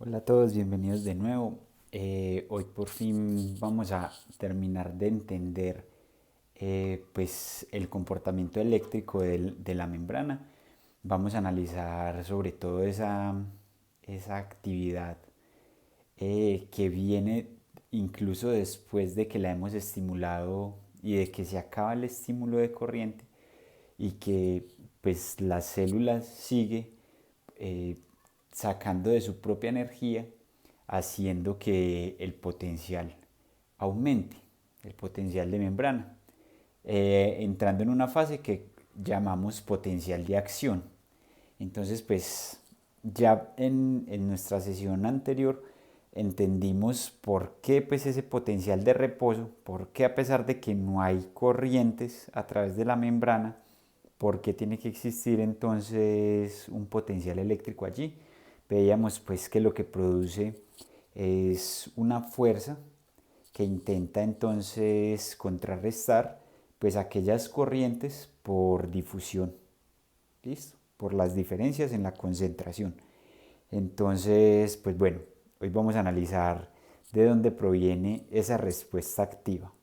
Hola a todos, bienvenidos de nuevo. Hoy por fin vamos a terminar de entender pues el comportamiento eléctrico de la membrana. Vamos a analizar sobre todo esa actividad que viene incluso después de que la hemos estimulado y de que se acaba el estímulo de corriente y que pues la célula sigue eh, sacando de su propia energía, haciendo que el potencial aumente, el potencial de membrana, entrando en una fase que llamamos potencial de acción. Entonces, pues ya en nuestra sesión anterior entendimos por qué pues ese potencial de reposo, por qué a pesar de que no hay corrientes a través de la membrana, por qué tiene que existir entonces un potencial eléctrico allí. Veíamos pues que lo que produce es una fuerza que intenta entonces contrarrestar pues aquellas corrientes por difusión. ¿Listo? Por las diferencias en la concentración. Entonces, pues bueno, hoy vamos a analizar de dónde proviene esa respuesta activa.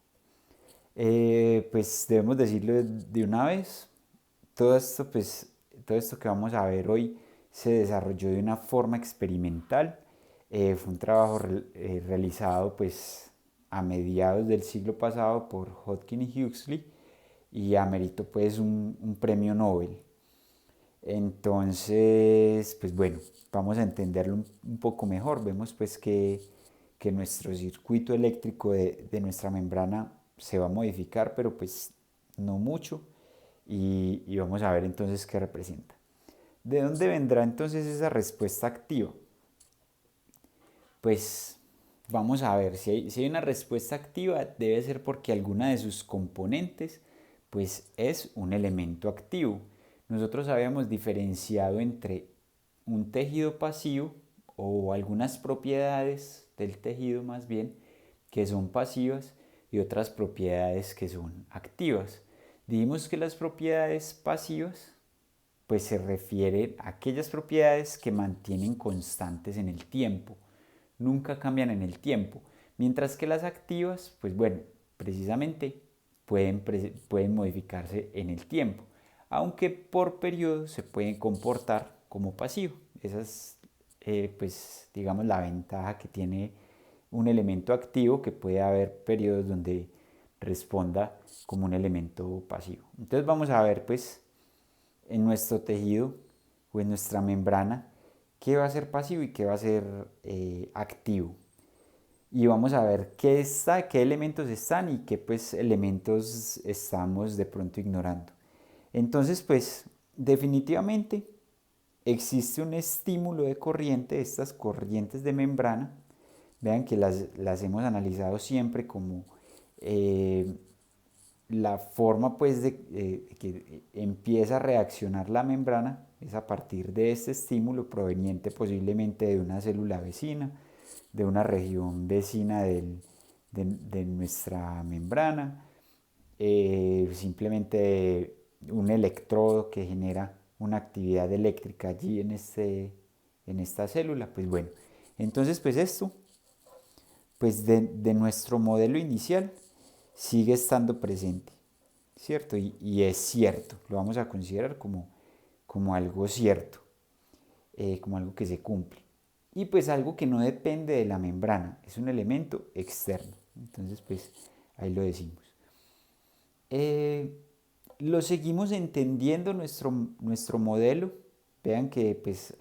Pues debemos decirlo de una vez, todo esto, pues, todo esto que vamos a ver hoy se desarrolló de una forma experimental. Fue un trabajo realizado pues a mediados del siglo pasado por Hodgkin y Huxley y ameritó pues un premio Nobel. Entonces, pues bueno, vamos a entenderlo un poco mejor. Vemos pues que nuestro circuito eléctrico de nuestra membrana se va a modificar, pero pues no mucho. Y vamos a ver entonces qué representa. ¿De dónde vendrá entonces esa respuesta activa? Pues vamos a ver, si hay una respuesta activa debe ser porque alguna de sus componentes pues es un elemento activo. Nosotros habíamos diferenciado entre un tejido pasivo o algunas propiedades del tejido más bien que son pasivas y otras propiedades que son activas. Dijimos que las propiedades pasivas pues se refieren a aquellas propiedades que mantienen constantes en el tiempo, nunca cambian en el tiempo, mientras que las activas, pues bueno, precisamente pueden modificarse en el tiempo, aunque por periodo se pueden comportar como pasivo. Esa es, pues, digamos, la ventaja que tiene un elemento activo, que puede haber periodos donde responda como un elemento pasivo. Entonces vamos a ver, pues, en nuestro tejido o en nuestra membrana, qué va a ser pasivo y qué va a ser activo. Y vamos a ver qué está, qué elementos están y qué pues elementos estamos de pronto ignorando. Entonces, pues definitivamente existe un estímulo de corriente, estas corrientes de membrana. Vean que las hemos analizado siempre como eh, la forma pues de que empieza a reaccionar la membrana es a partir de este estímulo proveniente posiblemente de una célula vecina, de una región vecina de nuestra membrana, simplemente un electrodo que genera una actividad eléctrica allí en esta célula. Pues bueno, entonces pues esto pues de nuestro modelo inicial sigue estando presente, ¿cierto? Y es cierto, lo vamos a considerar como algo cierto, como algo que se cumple. Y pues algo que no depende de la membrana, es un elemento externo. Entonces pues ahí lo decimos. Eh, lo seguimos entendiendo nuestro modelo. Vean que pues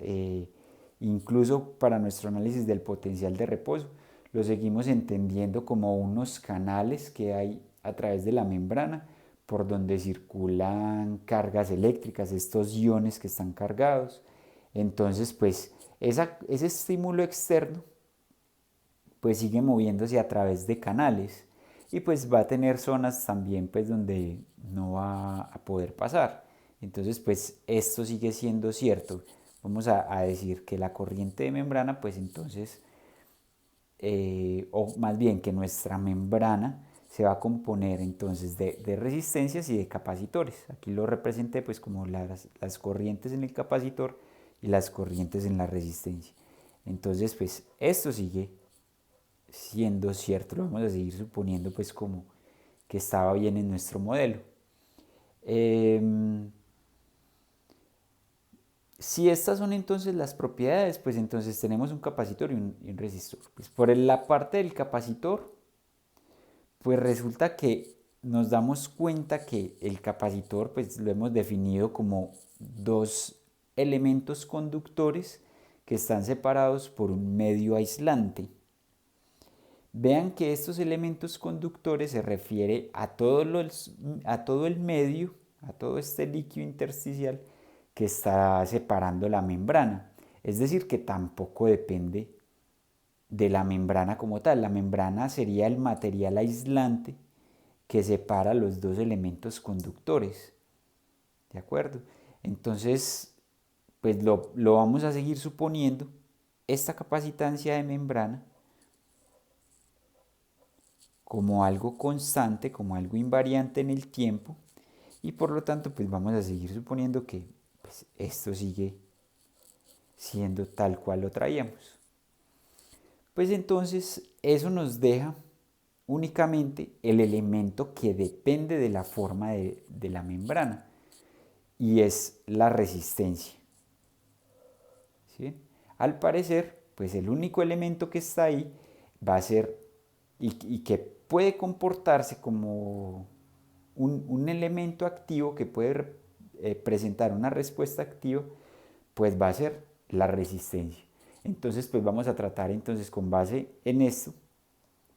incluso para nuestro análisis del potencial de reposo, lo seguimos entendiendo como unos canales que hay a través de la membrana por donde circulan cargas eléctricas, estos iones que están cargados. Entonces, pues ese estímulo externo pues sigue moviéndose a través de canales y pues va a tener zonas también pues donde no va a poder pasar. Entonces pues esto sigue siendo cierto. Vamos a decir que la corriente de membrana pues entonces, o más bien que nuestra membrana se va a componer entonces de resistencias y de capacitores. Aquí lo representé pues como las corrientes en el capacitor y las corrientes en la resistencia. Entonces, pues esto sigue siendo cierto, lo vamos a seguir suponiendo pues como que estaba bien en nuestro modelo. Si estas son entonces las propiedades, pues entonces tenemos un capacitor y un resistor. Pues por la parte del capacitor, pues resulta que nos damos cuenta que el capacitor pues lo hemos definido como dos elementos conductores que están separados por un medio aislante. Vean que estos elementos conductores se refiere a todo el medio, a todo este líquido intersticial que está separando la membrana. Es decir, que tampoco depende de la membrana como tal. La membrana sería el material aislante que separa los dos elementos conductores. ¿De acuerdo? Entonces, pues lo vamos a seguir suponiendo. Esta capacitancia de membrana como algo constante, como algo invariante en el tiempo, y por lo tanto pues vamos a seguir suponiendo que pues, esto sigue siendo tal cual lo traíamos. Pues entonces eso nos deja únicamente el elemento que depende de la forma de la membrana, y es la resistencia. ¿Sí? Al parecer, pues el único elemento que está ahí va a ser y que puede comportarse como un elemento activo que puede presentar una respuesta activa, pues va a ser la resistencia. Entonces, pues vamos a tratar entonces con base en esto,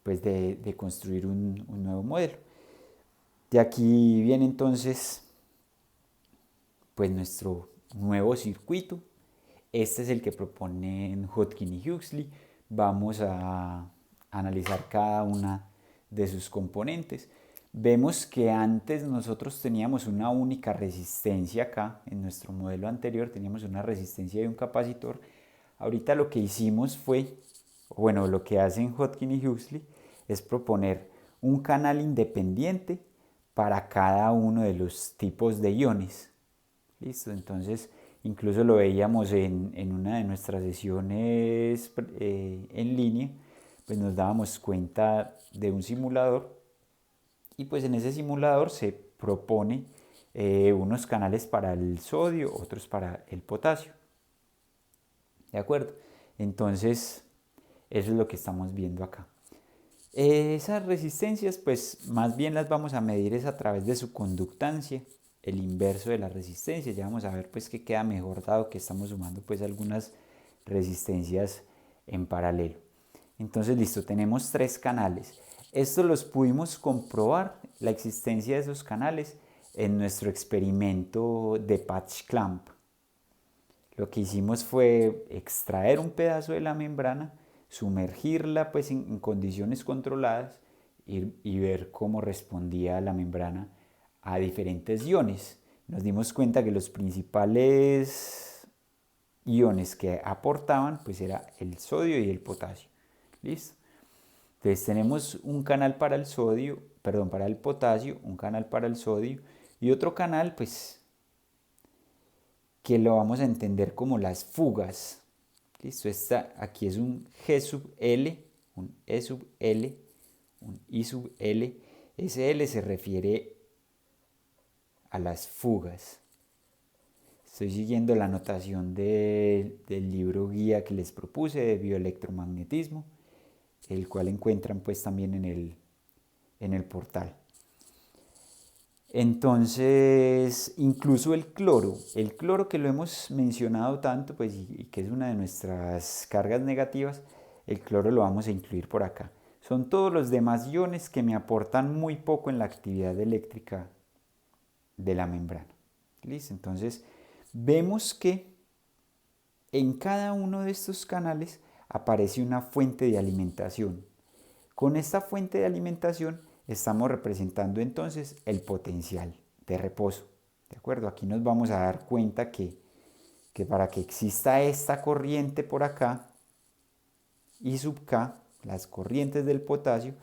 pues de construir un nuevo modelo. De aquí viene entonces, pues nuestro nuevo circuito. Este es el que proponen Hodgkin y Huxley. Vamos a analizar cada una de sus componentes. Vemos que antes nosotros teníamos una única resistencia acá, en nuestro modelo anterior teníamos una resistencia de un capacitor. Ahorita lo que hicimos fue, bueno, lo que hacen Hodgkin y Huxley es proponer un canal independiente para cada uno de los tipos de iones. Listo, entonces incluso lo veíamos en una de nuestras sesiones en línea, pues nos dábamos cuenta de un simulador y pues en ese simulador se propone unos canales para el sodio, otros para el potasio. ¿De acuerdo? Entonces, eso es lo que estamos viendo acá. Esas resistencias, pues más bien las vamos a medir es a través de su conductancia, el inverso de la resistencia. Ya vamos a ver pues que queda mejor dado que estamos sumando pues algunas resistencias en paralelo. Entonces, listo, tenemos tres canales. Estos los pudimos comprobar, la existencia de esos canales, en nuestro experimento de patch clamp. Lo que hicimos fue extraer un pedazo de la membrana, sumergirla pues en condiciones controladas y ver cómo respondía la membrana a diferentes iones. Nos dimos cuenta que los principales iones que aportaban pues era el sodio y el potasio. ¿Listo? Entonces tenemos un canal para el sodio, perdón, para el potasio, un canal para el sodio y otro canal pues que lo vamos a entender como las fugas. ¿Listo? Aquí es un G sub L, un E sub L, un I sub L. Ese L se refiere a las fugas. Estoy siguiendo la notación del libro guía que les propuse de bioelectromagnetismo, el cual encuentran pues también en el portal. Entonces, incluso el cloro que lo hemos mencionado tanto, pues, y que es una de nuestras cargas negativas, el cloro lo vamos a incluir por acá. Son todos los demás iones que me aportan muy poco en la actividad eléctrica de la membrana. ¿Listo? Entonces, vemos que en cada uno de estos canales aparece una fuente de alimentación. Con esta fuente de alimentación estamos representando entonces el potencial de reposo. ¿De acuerdo? Aquí nos vamos a dar cuenta que para que exista esta corriente por acá, I sub K, las corrientes del potasio,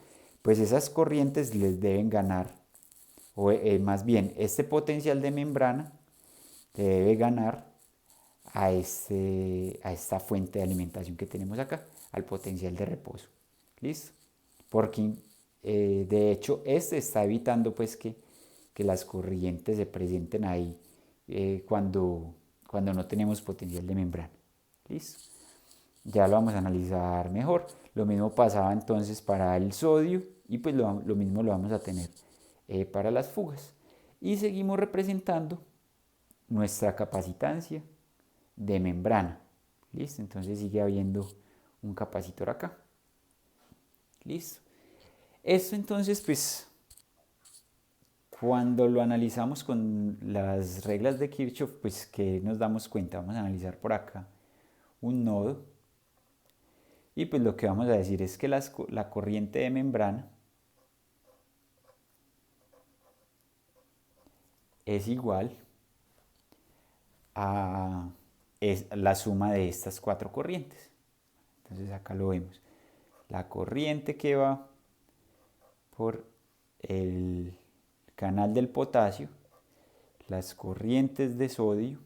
pues esas corrientes les deben ganar, o más bien este potencial de membrana le debe ganar a esta fuente de alimentación que tenemos acá, al potencial de reposo. ¿Listo? Porque de hecho este está evitando pues que las corrientes se presenten ahí cuando no tenemos potencial de membrana. ¿Listo? Ya lo vamos a analizar mejor. Lo mismo pasaba entonces para el sodio y pues lo mismo lo vamos a tener para las fugas. Y seguimos representando nuestra capacitancia de membrana. ¿Listo? Entonces sigue habiendo un capacitor acá. ¿Listo? Esto entonces pues cuando lo analizamos con las reglas de Kirchhoff, pues que nos damos cuenta, vamos a analizar por acá un nodo y pues lo que vamos a decir es que la corriente de membrana es igual a la suma de estas cuatro corrientes. Entonces acá lo vemos. La corriente que va por el canal del potasio, las corrientes de sodio,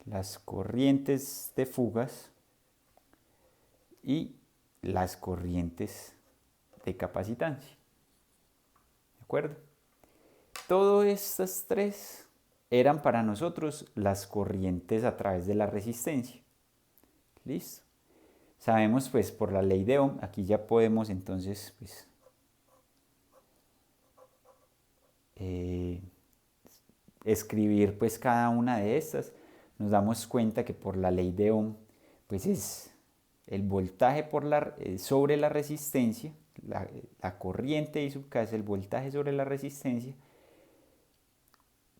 las corrientes de fugas y las corrientes de capacitancia. ¿De acuerdo? Todas estas tres eran para nosotros las corrientes a través de la resistencia. ¿Listo? Sabemos pues por la ley de Ohm, aquí ya podemos entonces pues escribir pues cada una de estas. Nos damos cuenta que por la ley de Ohm pues es el voltaje sobre la resistencia, la corriente I sub K es el voltaje sobre la resistencia,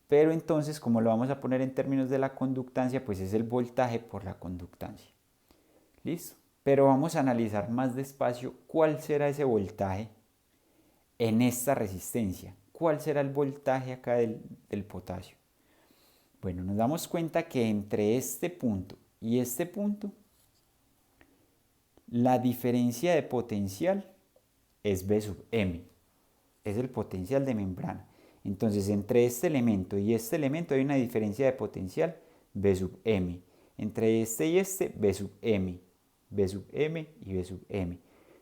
pero entonces como lo vamos a poner en términos de la conductancia, pues es el voltaje por la conductancia. ¿Listo? Pero vamos a analizar más despacio cuál será ese voltaje en esta resistencia. ¿Cuál será el voltaje acá del potasio? Bueno, nos damos cuenta que entre este punto y este punto, la diferencia de potencial es B sub m, es el potencial de membrana. Entonces, entre este elemento y este elemento hay una diferencia de potencial B sub m. Entre este y este, B sub m, B sub m y B sub m.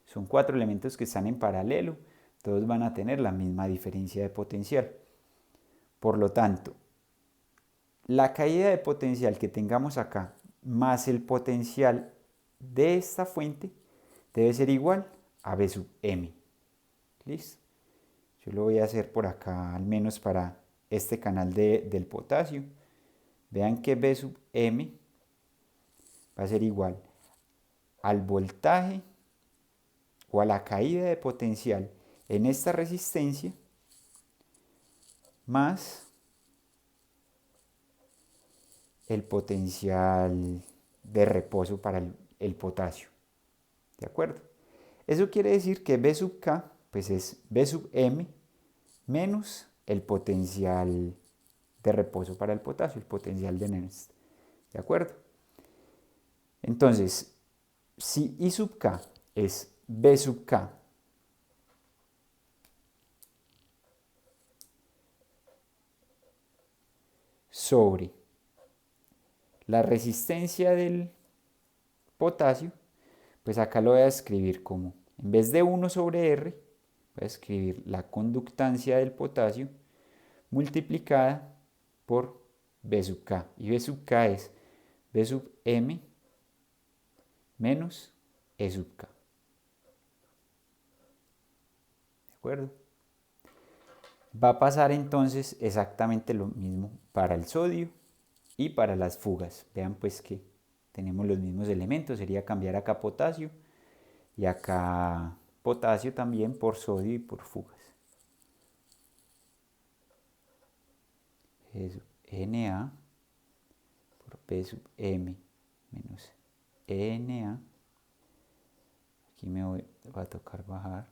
Son cuatro elementos que están en paralelo, todos van a tener la misma diferencia de potencial. Por lo tanto, la caída de potencial que tengamos acá más el potencial de esta fuente debe ser igual a B sub m. ¿Listo? Yo lo voy a hacer por acá, al menos para este canal del potasio. Vean que B sub m va a ser igual al voltaje o a la caída de potencial en esta resistencia más el potencial de reposo para el potasio. ¿De acuerdo? Eso quiere decir que B sub K pues es B sub m menos el potencial de reposo para el potasio, el potencial de Nernst. ¿De acuerdo? Entonces, si I sub K es B sub K sobre la resistencia del potasio, pues acá lo voy a escribir como, en vez de 1 sobre R, voy a escribir la conductancia del potasio multiplicada por B sub K. Y B sub K es B sub M menos E sub K. ¿De acuerdo? Va a pasar entonces exactamente lo mismo para el sodio y para las fugas. Vean pues que tenemos los mismos elementos, sería cambiar acá potasio y acá potasio también por sodio y por fugas. Es Na por P sub M menos Na. Aquí va a tocar bajar.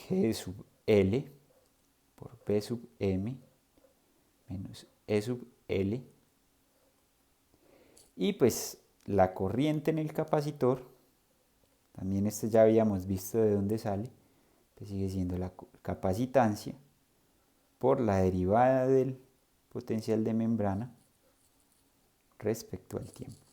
G sub L por P sub M menos E sub L. Y pues la corriente en el capacitor, también este ya habíamos visto de dónde sale, pues sigue siendo la capacitancia por la derivada del potencial de membrana respecto al tiempo.